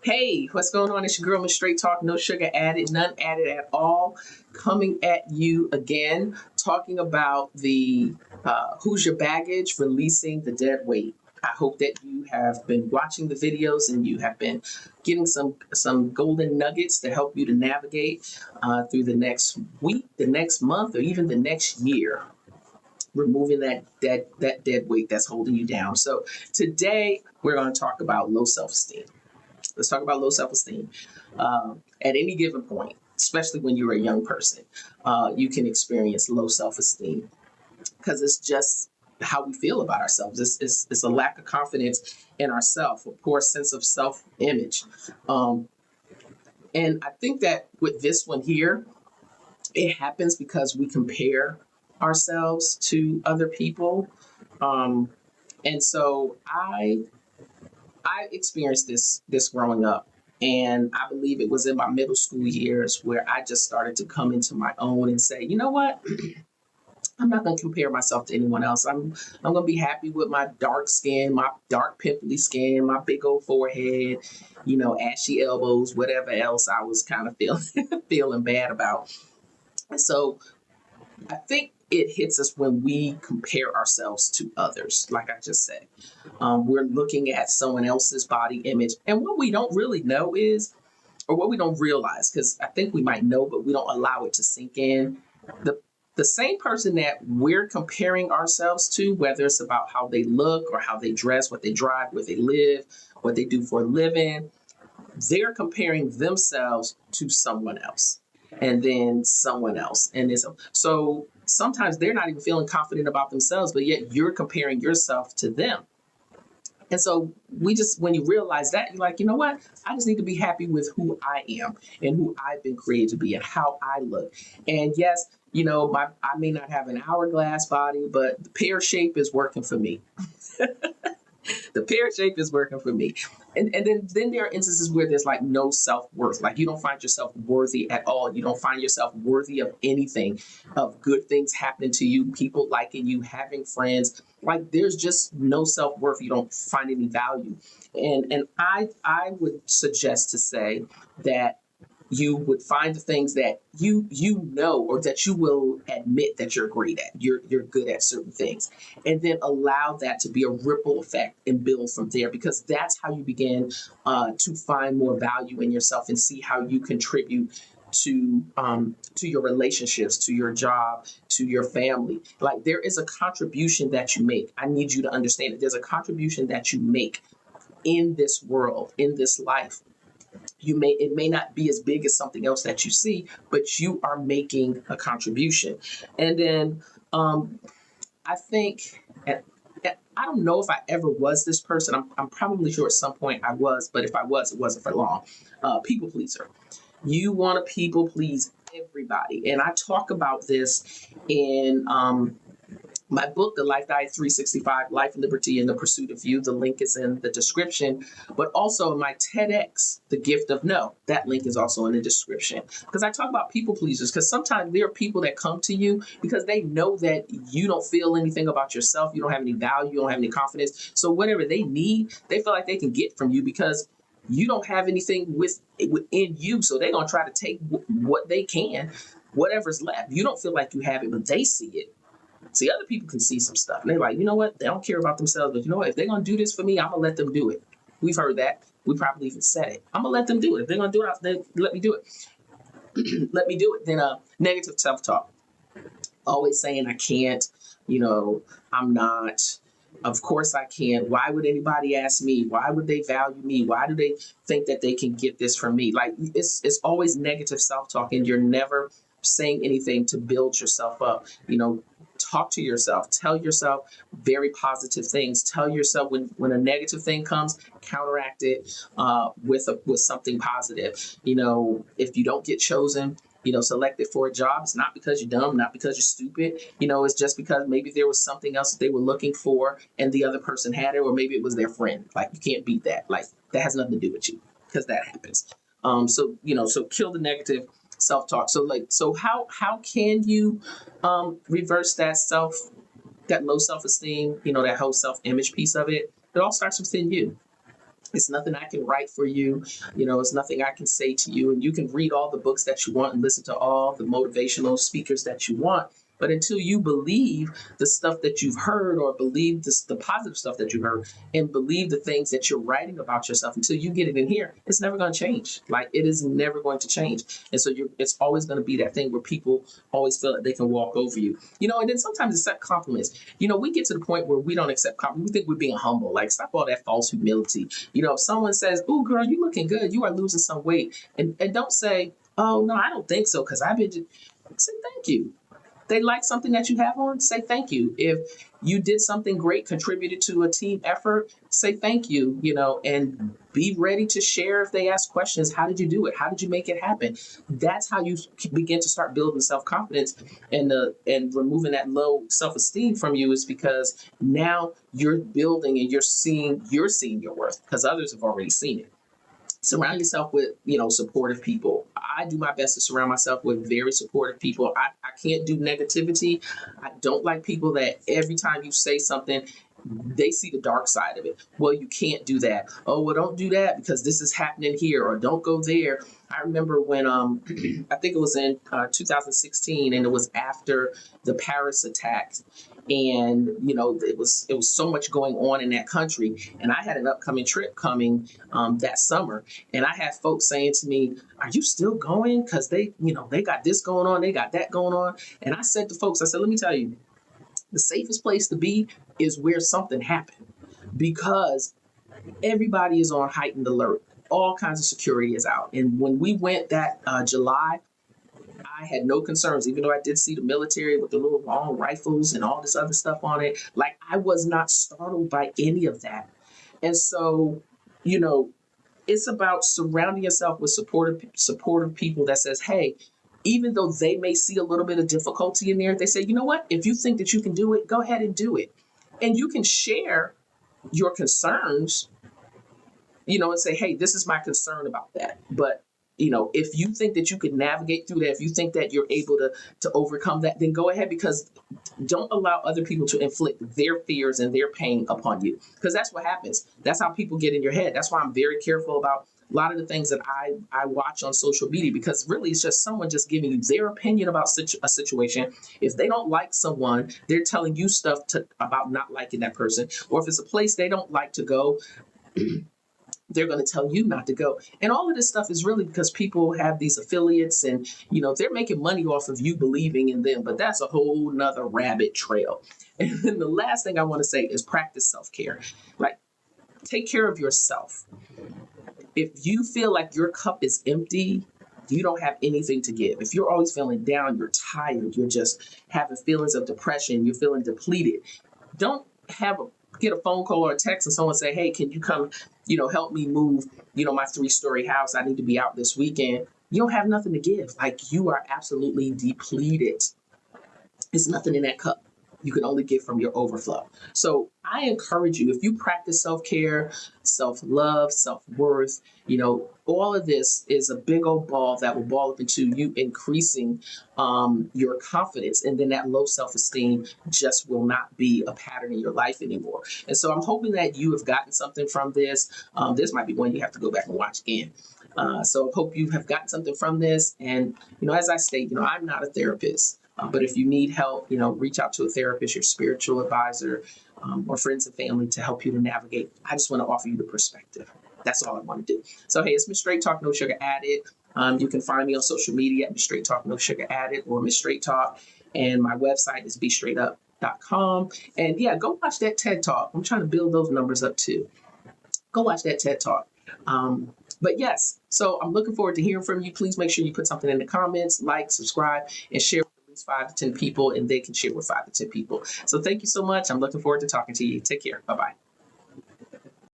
Hey, what's going on? It's your girl, Miss Straight Talk, no sugar added, none added at all. Coming at you again, talking about the Who's Your Baggage, releasing the dead weight. I hope that you have been watching the videos and you have been getting some golden nuggets to help you to navigate through the next week, the next month, or even the next year, removing that dead weight that's holding you down. So today we're going to talk about low self-esteem. Let's talk about low self-esteem. At any given point, especially when you're a young person, you can experience low self-esteem because it's just how we feel about ourselves. It's a lack of confidence in ourselves, a poor sense of self-image. Um, and I think that with this one here, it happens because we compare ourselves to other people. Um, and so I experienced this growing up, and I believe it was in my middle school years where I just started to come into my own and say, you know what? I'm not going to compare myself to anyone else. I'm going to be happy with my dark skin, my dark pimply skin, my big old forehead, ashy elbows, whatever else I was kind of feeling feeling bad about. And so I think it hits us when we compare ourselves to others, like I just said. We're looking at someone else's body image. And what we don't really know is, or what we don't realize, because I think we might know, but we don't allow it to sink in. The, the same person that we're comparing ourselves to, whether it's about how they look or how they dress, what they drive, where they live, what they do for a living, they're comparing themselves to someone else and then someone else. And so sometimes they're not even feeling confident about themselves, but yet you're comparing yourself to them. And so when you realize that, you're like, you know what? I just need to be happy with who I am and who I've been created to be and how I look. And yes, I may not have an hourglass body, but the pear shape is working for me. The pear shape is working for me. And then there are instances where there's like no self-worth. Like you don't find yourself worthy at all. You don't find yourself worthy of anything, of good things happening to you, people liking you, having friends. Like there's just no self-worth. You don't find any value. And I would suggest to say that you would find the things that you know, or that you will admit that you're great at. You're good at certain things, and then allow that to be a ripple effect and build from there, because that's how you begin to find more value in yourself and see how you contribute to your relationships, to your job, to your family. Like there is a contribution that you make. I need you to understand that there's a contribution that you make in this world, in this life. It may not be as big as something else that you see, but you are making a contribution. And then I think, I don't know if I ever was this person. I'm probably sure at some point I was, but if I was, it wasn't for long. People pleaser. You want to people please everybody. And I talk about this in my book, The Life Diet 365, Life, Liberty, and the Pursuit of You. The link is in the description. But also my TEDx, The Gift of No. That link is also in the description. Because I talk about people pleasers, because sometimes there are people that come to you because they know that you don't feel anything about yourself. You don't have any value. You don't have any confidence. So whatever they need, they feel like they can get from you because you don't have anything within you. So they're going to try to take what they can, whatever's left. You don't feel like you have it, but they see it. See, other people can see some stuff, and they're like, you know what? They don't care about themselves, but you know what? If they're gonna do this for me, I'm gonna let them do it. We've heard that. We probably even said it. I'm gonna let them do it. If they're gonna do it, they let me do it. Let me do it. Then negative self-talk. Always saying I can't. I'm not. Of course I can. Why would anybody ask me? Why would they value me? Why do they think that they can get this from me? Like it's always negative self-talk, and you're never saying anything to build yourself up. Talk to yourself. Tell yourself very positive things. Tell yourself when a negative thing comes, counteract it with something positive. If you don't get chosen, selected for a job, it's not because you're dumb, not because you're stupid. It's just because maybe there was something else that they were looking for and the other person had it, or maybe it was their friend. Like you can't beat that. Like that has nothing to do with you, because that happens. So kill the negative self-talk. So how can you reverse that low self-esteem, that whole self-image piece of it? It all starts within you. It's nothing I can write for you. It's nothing I can say to you. And you can read all the books that you want and listen to all the motivational speakers that you want. But until you believe the stuff that you've heard, or believe the positive stuff that you heard, and believe the things that you're writing about yourself, until you get it in here, it's never going to change. Like, it is never going to change. And so it's always going to be that thing where people always feel like they can walk over you. And then sometimes accept compliments. We get to the point where we don't accept compliments. We think we're being humble. Like, stop all that false humility. If someone says, "Oh, girl, you looking good. You are losing some weight," and don't say, "Oh, no, I don't think so, because I've been," say thank you. They like something that you have on, say thank you. If you did something great, contributed to a team effort, say thank you, and be ready to share if they ask questions. How did you do it? How did you make it happen? That's how you begin to start building self-confidence, and removing that low self-esteem from you, is because now you're building and you're seeing your worth, because others have already seen it. Surround yourself with, supportive people. I do my best to surround myself with very supportive people. I can't do negativity. I don't like people that every time you say something, they see the dark side of it. Well, you can't do that. Oh, well, don't do that because this is happening here, or don't go there. I remember when I think it was in 2016, and it was after the Paris attacks, and it was so much going on in that country, and I had an upcoming trip coming that summer, and I had folks saying to me, "Are you still going? Because they got this going on, they got that going on." And I said to folks, I said, "Let me tell you, the safest place to be is where something happened, because everybody is on heightened alert. All kinds of security is out." And when we went that July, I had no concerns, even though I did see the military with the little long rifles and all this other stuff on it. Like, I was not startled by any of that. And so, it's about surrounding yourself with supportive people that says, "Hey," even though they may see a little bit of difficulty in there, they say, "You know what? If you think that you can do it, go ahead and do it." And you can share your concerns, and say, "Hey, this is my concern about that." But, if you think that you can navigate through that, if you think that you're able to overcome that, then go ahead, because don't allow other people to inflict their fears and their pain upon you, because that's what happens. That's how people get in your head. That's why I'm very careful about a lot of the things that I watch on social media, because really it's just someone just giving you their opinion about a situation. If they don't like someone, they're telling you stuff about not liking that person. Or if it's a place they don't like to go, they're going to tell you not to go. And all of this stuff is really because people have these affiliates, and they're making money off of you believing in them. But that's a whole nother rabbit trail. And then the last thing I want to say is practice self-care. Like, take care of yourself. If you feel like your cup is empty, you don't have anything to give. If you're always feeling down, you're tired, you're just having feelings of depression, you're feeling depleted, don't get a phone call or a text and someone say, "Hey, can you come, help me move, my 3-story house. I need to be out this weekend." You don't have nothing to give. Like, you are absolutely depleted. There's nothing in that cup. You can only give from your overflow. So I encourage you, if you practice self-care, self-love, self-worth, all of this is a big old ball that will ball up into you increasing your confidence. And then that low self-esteem just will not be a pattern in your life anymore. And so I'm hoping that you have gotten something from this. This might be one you have to go back and watch again. So I hope you have gotten something from this. And, as I state, I'm not a therapist. But if you need help, reach out to a therapist, your spiritual advisor, or friends and family to help you to navigate. I just want to offer you the perspective. That's all I want to do. So, hey, it's Miss Straight Talk, No Sugar Added. You can find me on social media at Miss Straight Talk, No Sugar Added, or Miss Straight Talk. And my website is bestraightup.com. And yeah, go watch that TED Talk. I'm trying to build those numbers up too. Go watch that TED Talk. But yes, so I'm looking forward to hearing from you. Please make sure you put something in the comments, like, subscribe, and share with at least 5 to 10 people, and they can share with 5 to 10 people. So thank you so much. I'm looking forward to talking to you. Take care. Bye-bye.